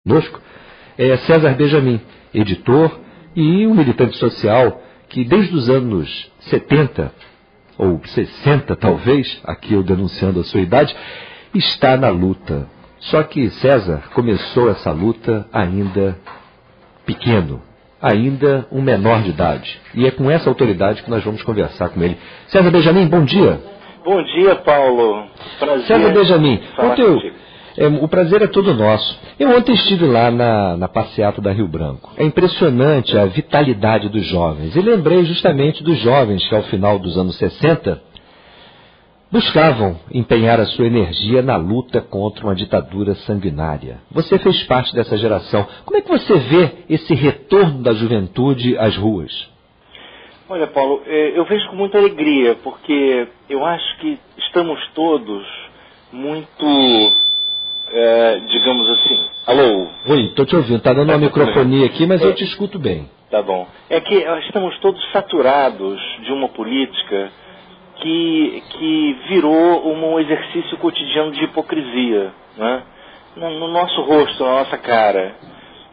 Conosco é César Benjamin, editor e um militante social que desde os anos 70, ou 60 talvez, aqui eu denunciando a sua idade, está na luta. Só que César começou essa luta ainda pequeno, ainda um menor de idade. E é com essa autoridade que nós vamos conversar com ele. César Benjamin, bom dia. Bom dia, Paulo. Prazer. César Benjamin, o prazer é todo nosso. Eu ontem estive lá na passeata da Rio Branco. É impressionante a vitalidade dos jovens. E lembrei justamente dos jovens que, ao final dos anos 60, buscavam empenhar a sua energia na luta contra uma ditadura sanguinária. Você fez parte dessa geração. Como é que você vê esse retorno da juventude às ruas? Olha, Paulo, eu vejo com muita alegria, porque eu acho que estamos todos muito, digamos assim... Alô? Oi, estou te ouvindo. Está dando uma microfonia aqui, mas eu te escuto bem. Tá bom. É que estamos todos saturados de uma política que virou um exercício cotidiano de hipocrisia, né? No nosso rosto, na nossa cara.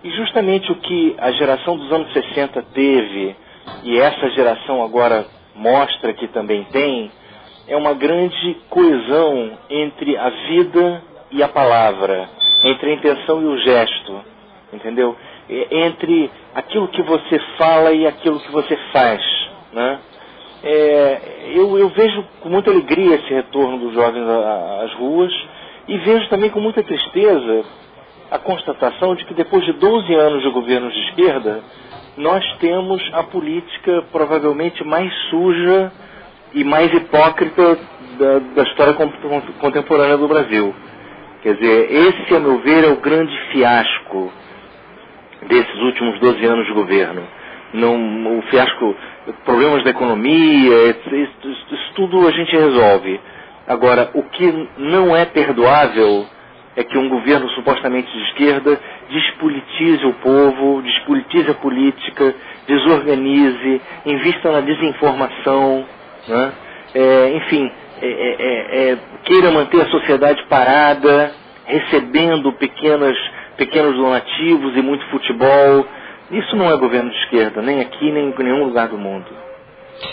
E justamente o que a geração dos anos 60 teve, e essa geração agora mostra que também tem, é uma grande coesão entre a vida e a palavra, entre a intenção e o gesto, entendeu? Entre aquilo que você fala e aquilo que você faz, né? Eu vejo com muita alegria esse retorno dos jovens às ruas e vejo também com muita tristeza a constatação de que depois de 12 anos de governos de esquerda, nós temos a política provavelmente mais suja e mais hipócrita da história contemporânea do Brasil. Quer dizer, esse, a meu ver, é o grande fiasco desses últimos 12 anos de governo. O fiasco, problemas da economia, isso tudo a gente resolve. Agora, o que não é perdoável é que um governo supostamente de esquerda despolitize o povo, despolitize a política, desorganize, invista na desinformação, né? Queira manter a sociedade parada, recebendo pequenos donativos e muito futebol. Isso não é governo de esquerda, nem aqui, nem em nenhum lugar do mundo.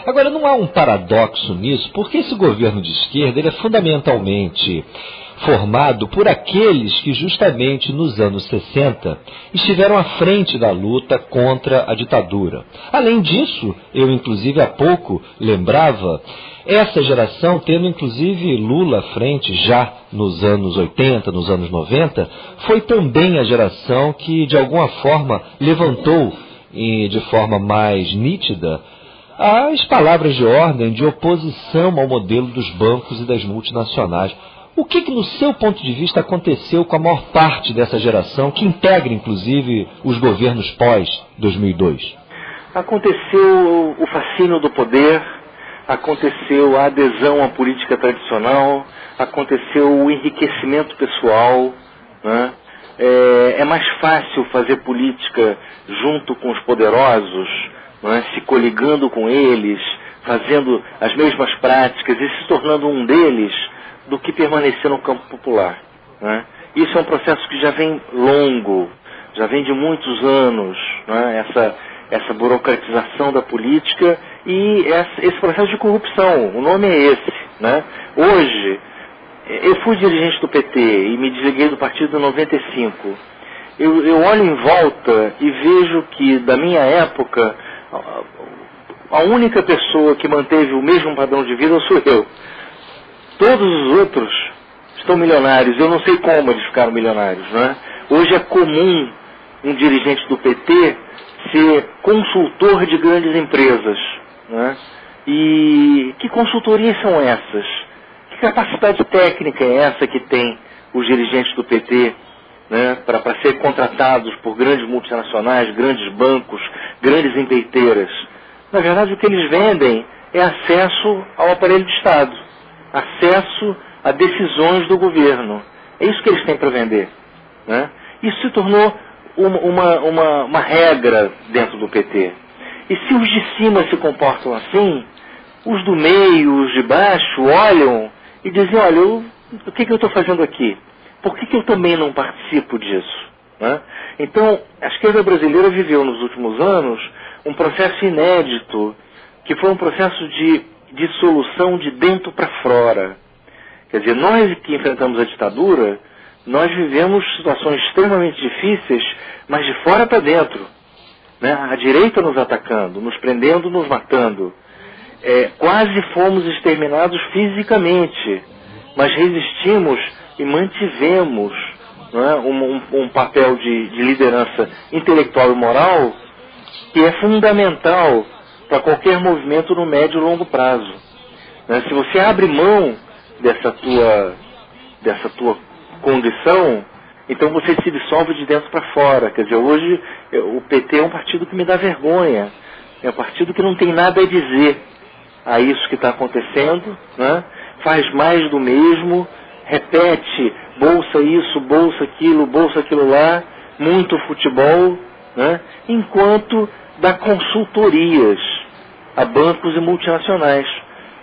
Agora, não há um paradoxo nisso, porque esse governo de esquerda ele é fundamentalmente formado por aqueles que justamente nos anos 60 estiveram à frente da luta contra a ditadura. Além disso, eu inclusive há pouco lembrava, essa geração, tendo inclusive Lula à frente já nos anos 80, nos anos 90, foi também a geração que de alguma forma levantou de forma mais nítida as palavras de ordem de oposição ao modelo dos bancos e das multinacionais. O que, no seu ponto de vista, aconteceu com a maior parte dessa geração, que integra, inclusive, os governos pós-2002? Aconteceu o fascínio do poder, aconteceu a adesão à política tradicional, aconteceu o enriquecimento pessoal, né? É mais fácil fazer política junto com os poderosos, né? Se coligando com eles, fazendo as mesmas práticas e se tornando um deles, do que permanecer no campo popular, né? Isso é um processo que já vem longo, já vem de muitos anos, né? Essa burocratização da política e esse processo de corrupção, o nome é esse, né? Hoje, eu fui dirigente do PT e me desliguei do partido em 95. Eu olho em volta e vejo que, da minha época, a única pessoa que manteve o mesmo padrão de vida sou eu. Todos os outros estão milionários. Eu não sei como eles ficaram milionários, né? Hoje é comum um dirigente do PT ser consultor de grandes empresas, né? E que consultorias são essas? Que capacidade técnica é essa que tem os dirigentes do PT, né? Para ser contratados por grandes multinacionais, grandes bancos, grandes empreiteiras? Na verdade, o que eles vendem é acesso ao aparelho de Estado, acesso a decisões do governo. É isso que eles têm para vender, né? Isso se tornou uma regra dentro do PT. E se os de cima se comportam assim, os do meio, os de baixo, olham e dizem, olha, o que eu estou fazendo aqui? Por que eu também não participo disso, né? Então, a esquerda brasileira viveu nos últimos anos um processo inédito, que foi um processo de dissolução de dentro para fora. Quer dizer, nós que enfrentamos a ditadura, nós vivemos situações extremamente difíceis, mas de fora para dentro. Né? A direita nos atacando, nos prendendo, nos matando. Quase fomos exterminados fisicamente, mas resistimos e mantivemos, né, um papel de liderança intelectual e moral que é fundamental para qualquer movimento no médio e longo prazo. Né? Se você abre mão dessa tua condição, então você se dissolve de dentro para fora. Quer dizer, hoje o PT é um partido que me dá vergonha, é um partido que não tem nada a dizer a isso que está acontecendo, né? Faz mais do mesmo, repete bolsa isso, bolsa aquilo lá, muito futebol, né? Enquanto dá consultorias a bancos e multinacionais.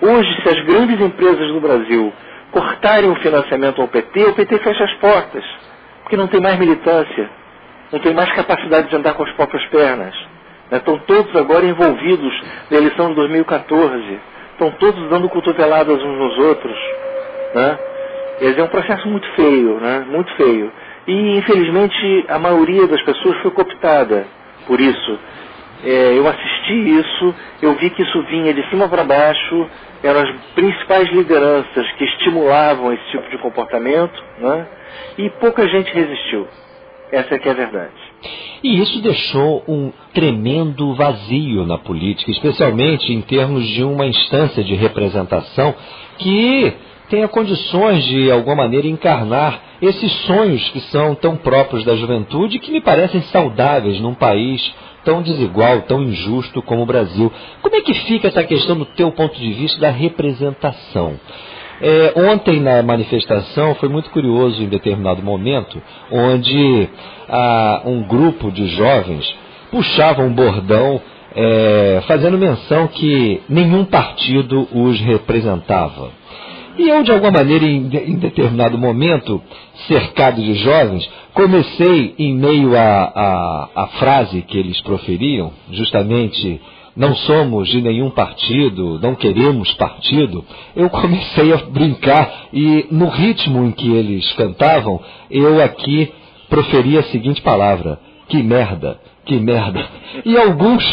Hoje, se as grandes empresas do Brasil cortarem o financiamento ao PT, o PT fecha as portas, porque não tem mais militância, não tem mais capacidade de andar com as próprias pernas. Estão todos agora envolvidos na eleição de 2014, estão todos dando cotoveladas uns nos outros, né? É um processo muito feio, né? Muito feio. E, infelizmente, a maioria das pessoas foi cooptada por isso. Eu assisti isso, eu vi que isso vinha de cima para baixo, eram as principais lideranças que estimulavam esse tipo de comportamento, né? E pouca gente resistiu. Essa é que é a verdade. E isso deixou um tremendo vazio na política, especialmente em termos de uma instância de representação que tenha condições de, de alguma maneira, encarnar esses sonhos que são tão próprios da juventude e que me parecem saudáveis num país tão desigual, tão injusto como o Brasil. Como é que fica essa questão do teu ponto de vista da representação? Ontem na manifestação foi muito curioso em determinado momento, onde um grupo de jovens puxava um bordão fazendo menção que nenhum partido os representava. E eu, de alguma maneira, em determinado momento, cercado de jovens, comecei, em meio à frase que eles proferiam, justamente, não somos de nenhum partido, não queremos partido, eu comecei a brincar e, no ritmo em que eles cantavam, eu aqui proferia a seguinte palavra: que merda, que merda. E alguns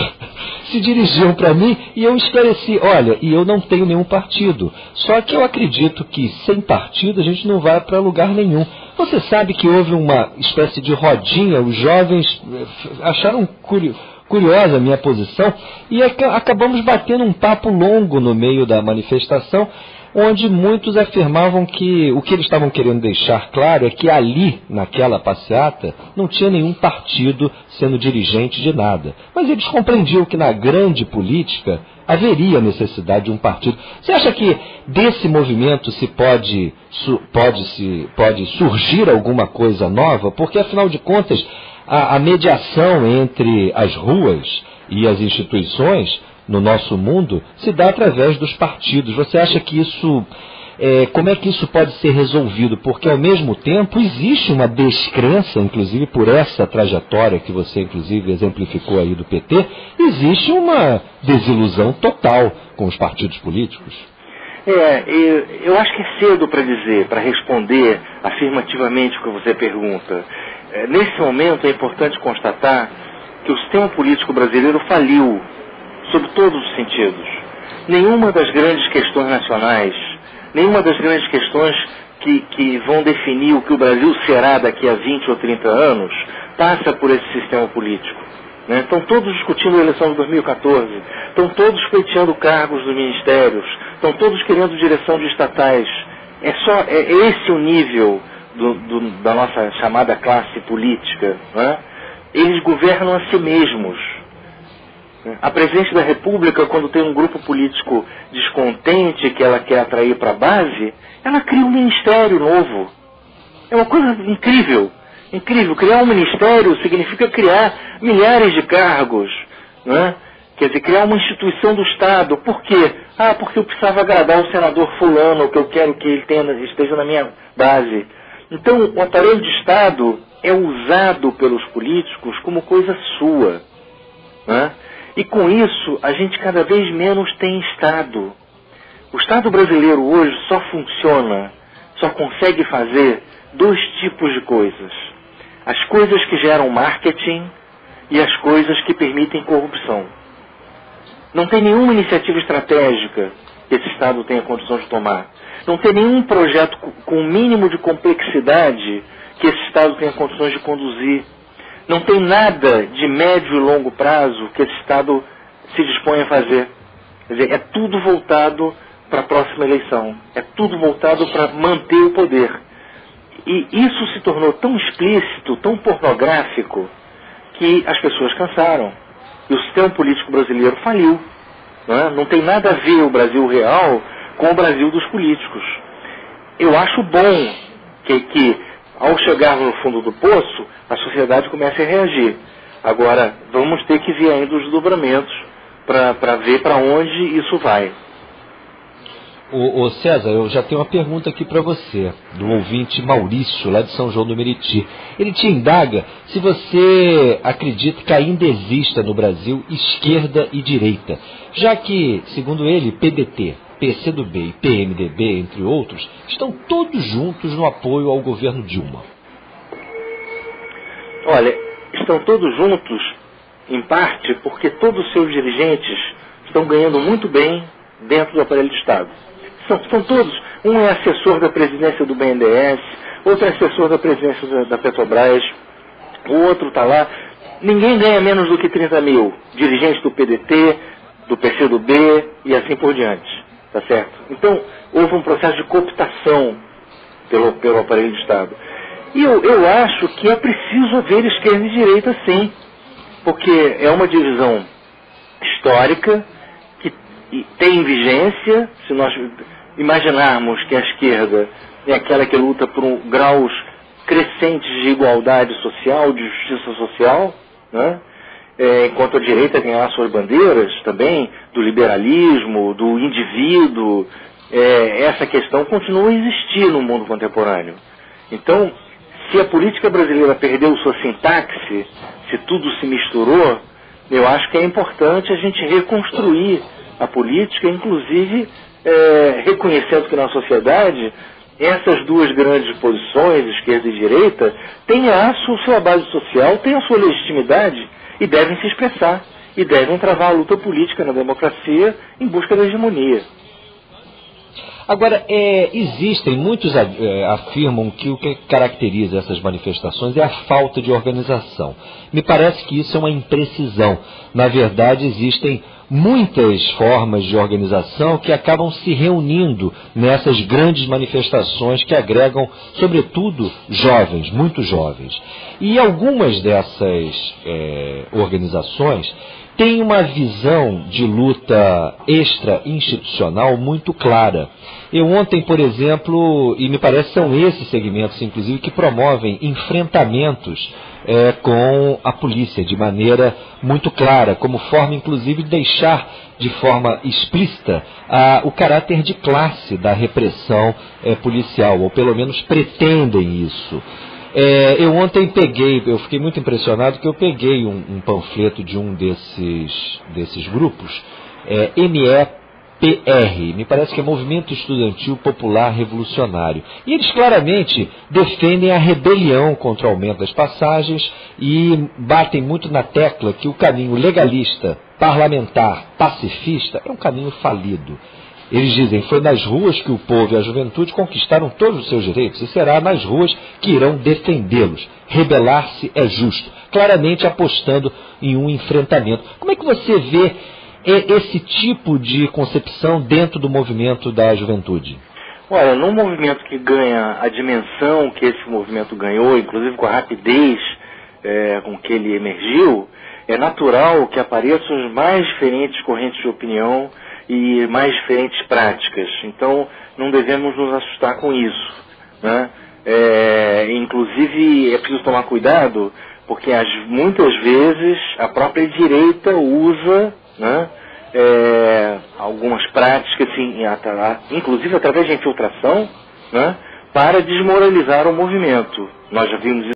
se dirigiam para mim e eu esclareci: olha, e eu não tenho nenhum partido, só que eu acredito que sem partido a gente não vai para lugar nenhum. Você sabe que houve uma espécie de rodinha, os jovens acharam curiosa a minha posição e acabamos batendo um papo longo no meio da manifestação, onde muitos afirmavam que o que eles estavam querendo deixar claro é que ali, naquela passeata, não tinha nenhum partido sendo dirigente de nada. Mas eles compreendiam que na grande política haveria necessidade de um partido. Você acha que desse movimento pode surgir alguma coisa nova? Porque, afinal de contas, a mediação entre as ruas e as instituições no nosso mundo se dá através dos partidos. Você acha que isso, como é que isso pode ser resolvido? Porque, ao mesmo tempo, existe uma descrença, inclusive por essa trajetória que você, inclusive, exemplificou aí do PT, existe uma desilusão total com os partidos políticos. Eu acho que é cedo para dizer, para responder afirmativamente o que você pergunta. Nesse momento é importante constatar que o sistema político brasileiro faliu, sob todos os sentidos. Nenhuma das grandes questões nacionais, nenhuma das grandes questões que vão definir o que o Brasil será daqui a 20 ou 30 anos, passa por esse sistema político. Né? Estão todos discutindo a eleição de 2014, estão todos pleiteando cargos dos ministérios, estão todos querendo direção de estatais. É esse o nível da nossa chamada classe política. Né? Eles governam a si mesmos. A Presidente da República, quando tem um grupo político descontente que ela quer atrair para a base, ela cria um ministério novo. É uma coisa incrível. Incrível. Criar um ministério significa criar milhares de cargos. Né? Quer dizer, criar uma instituição do Estado. Por quê? Porque eu precisava agradar o senador fulano, que eu quero que ele esteja na minha base. Então, o aparelho de Estado é usado pelos políticos como coisa sua, né? E com isso a gente cada vez menos tem Estado. O Estado brasileiro hoje só funciona, só consegue fazer dois tipos de coisas: as coisas que geram marketing e as coisas que permitem corrupção. Não tem nenhuma iniciativa estratégica que esse Estado tenha condição de tomar. Não tem nenhum projeto com o mínimo de complexidade que esse Estado tenha condições de conduzir. Não tem nada de médio e longo prazo que esse Estado se dispõe a fazer. Quer dizer, é tudo voltado para a próxima eleição. É tudo voltado para manter o poder. E isso se tornou tão explícito, tão pornográfico, que as pessoas cansaram. E o sistema político brasileiro faliu. Não tem nada a ver o Brasil real com o Brasil dos políticos. Eu acho bom que ao chegarmos no fundo do poço, a sociedade comece a reagir. Agora, vamos ter que ver ainda os desdobramentos para ver para onde isso vai. Ô César, eu já tenho uma pergunta aqui para você, do ouvinte Maurício, lá de São João do Meriti. Ele te indaga se você acredita que ainda exista no Brasil esquerda e direita, já que, segundo ele, PDT, PCdoB e PMDB, entre outros, estão todos juntos no apoio ao governo Dilma. Olha, estão todos juntos, em parte, porque todos os seus dirigentes estão ganhando muito bem dentro do aparelho de Estado. São todos. Um é assessor da presidência do BNDES, outro é assessor da presidência da Petrobras, o outro está lá. Ninguém ganha menos do que 30 mil. Dirigentes do PDT, do PCdoB e assim por diante. Tá certo? Então, houve um processo de cooptação pelo aparelho de Estado. E eu acho que é preciso haver esquerda e direita, sim. Porque é uma divisão histórica que tem vigência. Se nós imaginarmos que a esquerda é aquela que luta por graus crescentes de igualdade social, de justiça social, né? Enquanto a direita tem lá suas bandeiras também, do liberalismo, do indivíduo, essa questão continua a existir no mundo contemporâneo. Então, se a política brasileira perdeu sua sintaxe, se tudo se misturou, eu acho que é importante a gente reconstruir a política, inclusive reconhecendo que na sociedade essas duas grandes posições, esquerda e direita, têm a sua base social, têm a sua legitimidade e devem se expressar, e devem travar a luta política na democracia em busca da hegemonia. Agora, muitos afirmam que o que caracteriza essas manifestações é a falta de organização. Me parece que isso é uma imprecisão. Na verdade, existem muitas formas de organização que acabam se reunindo nessas grandes manifestações que agregam, sobretudo, jovens, muito jovens. E algumas dessas organizações têm uma visão de luta extra-institucional muito clara. Eu ontem, por exemplo, e me parece que são esses segmentos, inclusive, que promovem enfrentamentos com a polícia de maneira muito clara, como forma, inclusive, de deixar de forma explícita o caráter de classe da repressão policial, ou pelo menos pretendem isso. Eu ontem eu fiquei muito impressionado que eu peguei um panfleto de um desses grupos, MEPR, me parece que é Movimento Estudantil Popular Revolucionário. E eles claramente defendem a rebelião contra o aumento das passagens e batem muito na tecla que o caminho legalista, parlamentar, pacifista é um caminho falido. Eles dizem, foi nas ruas que o povo e a juventude conquistaram todos os seus direitos e será nas ruas que irão defendê-los. Rebelar-se é justo, claramente apostando em um enfrentamento. Como é que você vê esse tipo de concepção dentro do movimento da juventude? Olha, num movimento que ganha a dimensão que esse movimento ganhou, inclusive com a rapidez com que ele emergiu, é natural que apareçam as mais diferentes correntes de opinião e mais diferentes práticas. Então, não devemos nos assustar com isso, né? Inclusive, é preciso tomar cuidado, porque muitas vezes a própria direita usa, né, algumas práticas, assim, inclusive através de infiltração, né, para desmoralizar o movimento. Nós já vimos